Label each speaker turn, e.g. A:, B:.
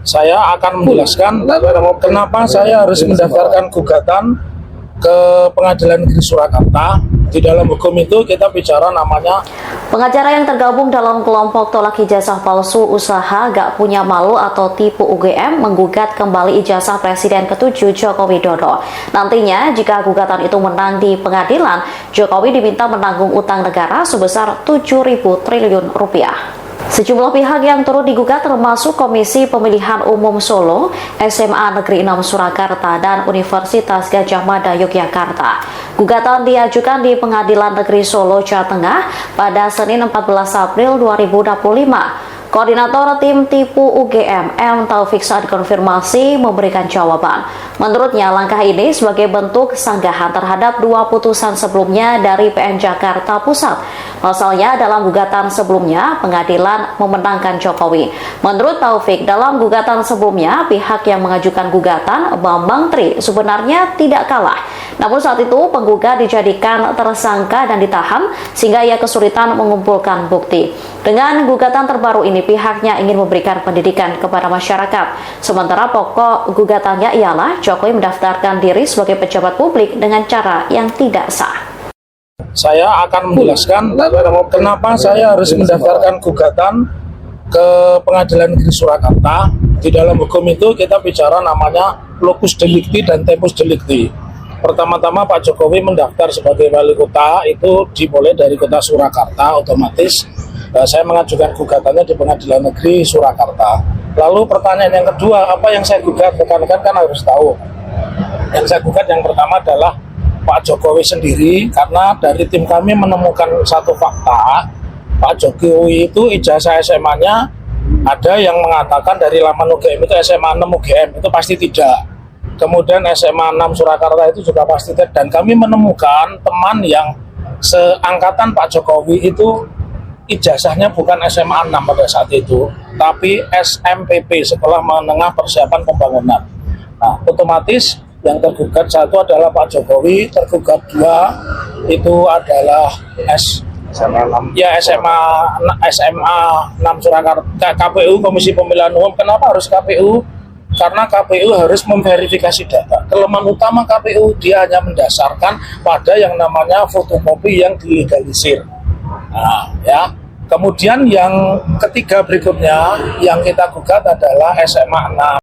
A: Saya akan menjelaskan kenapa saya harus mendaftarkan gugatan ke Pengadilan Negeri Surakarta. Di dalam hukum itu kita bicara namanya
B: pengacara yang tergabung dalam kelompok tolak ijazah palsu usaha gak punya malu atau tipu UGM menggugat kembali ijazah Presiden ke-7 Joko Widodo. Nantinya jika gugatan itu menang di pengadilan, Jokowi diminta menanggung utang negara sebesar 7.000 triliun rupiah. Sejumlah pihak yang turut digugat termasuk Komisi Pemilihan Umum Solo, SMA Negeri 6 Surakarta, dan Universitas Gadjah Mada Yogyakarta. Gugatan diajukan di Pengadilan Negeri Solo, Jawa Tengah pada Senin 14 April 2025. Koordinator Tim Tipu UGM, M. Taufik saat konfirmasi memberikan jawaban. Menurutnya, langkah ini sebagai bentuk sanggahan terhadap dua putusan sebelumnya dari PN Jakarta Pusat. Pasalnya, dalam gugatan sebelumnya, pengadilan memenangkan Jokowi. Menurut Taufik, dalam gugatan sebelumnya, pihak yang mengajukan gugatan, Bambang Tri, sebenarnya tidak kalah. Namun saat itu, penggugat dijadikan tersangka dan ditahan, sehingga ia kesulitan mengumpulkan bukti. Dengan gugatan terbaru ini, pihaknya ingin memberikan pendidikan kepada masyarakat. Sementara pokok gugatannya ialah Jokowi mendaftarkan diri sebagai pejabat publik dengan cara yang tidak sah.
A: Saya akan menjelaskan kenapa saya harus mendaftarkan gugatan ke Pengadilan Negeri Surakarta. Di dalam hukum itu kita bicara namanya locus delicti dan tempus delicti. Pertama-tama Pak Jokowi mendaftar sebagai wali kota itu dimulai dari kota Surakarta, otomatis saya mengajukan gugatannya di Pengadilan Negeri Surakarta. Lalu pertanyaan yang kedua, apa yang saya gugat? Rekan-rekan kan harus tahu. Yang saya gugat yang pertama adalah Pak Jokowi sendiri, karena dari tim kami menemukan satu fakta, Pak Jokowi itu ijazah SMA-nya ada yang mengatakan dari laman UGM itu SMA 6 UGM, itu pasti tidak. Kemudian SMA 6 Surakarta itu juga pasti tidak. Dan kami menemukan teman yang seangkatan Pak Jokowi itu ijazahnya bukan SMA 6 pada saat itu, tapi SMPP, Sekolah Menengah Persiapan Pembangunan. Nah, otomatis yang tergugat satu adalah Pak Jokowi, tergugat dua itu adalah SMA 6 Surakarta, KPU, Komisi Pemilihan Umum. Kenapa harus KPU? Karena KPU harus memverifikasi data. Kelemahan utama KPU, dia hanya mendasarkan pada yang namanya fotokopi yang dilegalisir. Nah, ya. Kemudian yang ketiga berikutnya yang kita gugat adalah SMA 6.